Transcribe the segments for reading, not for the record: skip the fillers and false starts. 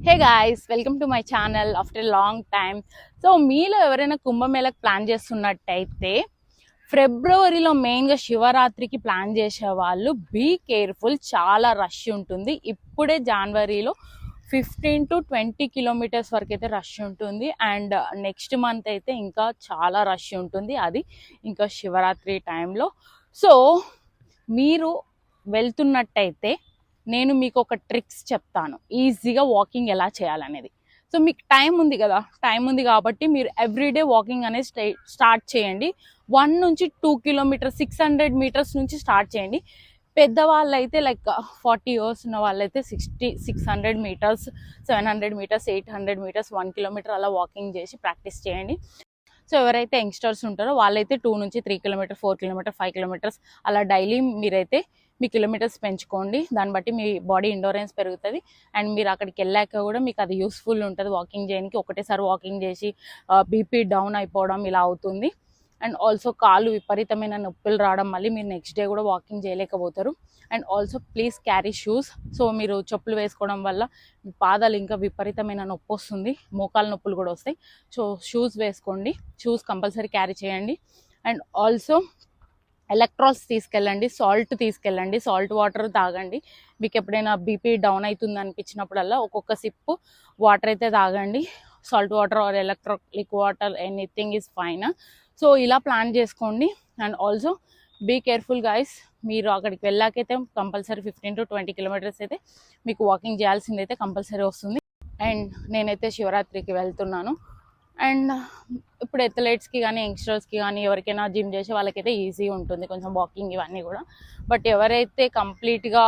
Hey guys, welcome to my channel after long time. So మీలో ఎవరైనా కుంభమేళకు plan చేస్తున్నట్టయితే ఫిబ్రవరిలో మెయిన్గా శివరాత్రికి ప్లాన్ చేసే వాళ్ళు బీ కేర్ఫుల్. చాలా రష్ ఉంటుంది. ఇప్పుడే జనవరిలో 15 to 20 కిలోమీటర్స్ వరకు అయితే రష్ ఉంటుంది. అండ్ నెక్స్ట్ మంత్ అయితే ఇంకా చాలా రష్ ఉంటుంది, అది ఇంకా శివరాత్రి టైంలో. సో మీరు వెళ్తున్నట్టయితే నేను మీకు ఒక ట్రిక్స్ చెప్తాను, ఈజీగా వాకింగ్ ఎలా చేయాలనేది. సో మీకు టైం ఉంది కదా, టైం ఉంది కాబట్టి మీరు ఎవ్రీడే వాకింగ్ అనేది స్టార్ట్ చేయండి. 1 నుంచి 2 కిలోమీటర్స్ 600 మీటర్స్ నుంచి స్టార్ట్ చేయండి. పెద్దవాళ్ళు అయితే లైక్ 40 years ఉన్న వాళ్ళైతే 600 మీటర్స్ 700 మీటర్స్ 800 మీటర్స్ 1 కిలోమీటర్ అలా వాకింగ్ చేసి ప్రాక్టీస్ చేయండి. సో ఎవరైతే యంగ్స్టర్స్ ఉంటారో వాళ్ళైతే 2 నుంచి 3 కిలోమీటర్ 4 కిలోమీటర్ 5 కిలోమీటర్స్ అలా డైలీ మీరైతే మీ కిలోమీటర్స్ పెంచుకోండి. దాన్ని బట్టి మీ బాడీ ఎండోరెన్స్ పెరుగుతుంది. అండ్ మీరు అక్కడికి వెళ్ళాక కూడా మీకు అది యూస్ఫుల్ ఉంటుంది వాకింగ్ చేయడానికి. ఒకటేసారి వాకింగ్ చేసి బీపీ డౌన్ అయిపోవడం ఇలా అవుతుంది. అండ్ ఆల్సో కాళ్ళు విపరీతమైన నొప్పులు రావడం, మళ్ళీ మీరు నెక్స్ట్ డే కూడా వాకింగ్ చేయలేకపోతారు. And also please carry shoes. So మీరు చెప్పులు వేసుకోవడం వల్ల మీ పాదాలు ఇంకా విపరీతమైన నొప్పి వస్తుంది, మోకాలు నొప్పులు కూడా వస్తాయి. సో షూస్ వేసుకోండి, షూస్ కంపల్సరీ క్యారీ చేయండి. అండ్ ఆల్సో ఎలక్ట్రాల్స్ తీసుకెళ్ళండి, సాల్ట్ తీసుకెళ్ళండి, సాల్ట్ వాటర్ తాగండి. మీకు ఎప్పుడైనా బీపీ డౌన్ అవుతుంది అనిపించినప్పుడల్లా ఒక్కొక్క సిప్పు వాటర్ అయితే తాగండి. Salt water or electric water, anything is fine. So ఇలా ప్లాన్ చేసుకోండి. And also be careful guys. మీరు అక్కడికి వెళ్ళాకైతే కంపల్సరీ 15 to 20 కిలోమీటర్స్ అయితే మీకు వాకింగ్ చేయాల్సింది అయితే కంపల్సరీ వస్తుంది. అండ్ నేనైతే శివరాత్రికి వెళ్తున్నాను. అండ్ ఇప్పుడు ఎథ్లెట్స్కి కానీ యంగ్స్టర్స్కి కానీ ఎవరికైనా జిమ్ చేసే వాళ్ళకైతే ఈజీ ఉంటుంది కొంచెం వాకింగ్ ఇవన్నీ కూడా. బట్ ఎవరైతే కంప్లీట్గా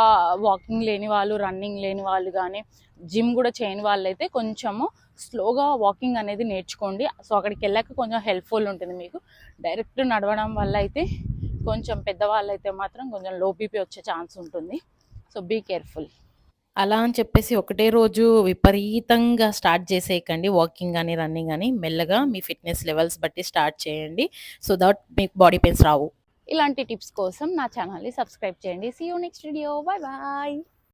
వాకింగ్ లేని వాళ్ళు, రన్నింగ్ లేని వాళ్ళు కానీ జిమ్ కూడా చేయని వాళ్ళైతే కొంచెము స్లోగా వాకింగ్ అనేది నేర్చుకోండి. సో అక్కడికి వెళ్ళాక కొంచెం హెల్ప్ఫుల్ ఉంటుంది మీకు. డైరెక్ట్ నడవడం వల్ల అయితే కొంచెం పెద్దవాళ్ళు అయితే మాత్రం కొంచెం లో బీపీ వచ్చే ఛాన్స్ ఉంటుంది. So be careful. అలా అని చెప్పేసి ఒకటే రోజు విపరీతంగా స్టార్ట్ చేసేయకండి వాకింగ్ గానీ, రన్నింగ్ గానీ. మెల్లగా మీ ఫిట్‌నెస్ లెవెల్స్ బట్టి స్టార్ట్ చేయండి. సో దట్ మీకు బాడీ పెయిన్స్ రావు. ఇలాంటి టిప్స్ కోసం నా ఛానల్ని సబ్స్క్రైబ్ చేయండి. See you next video. Bye bye.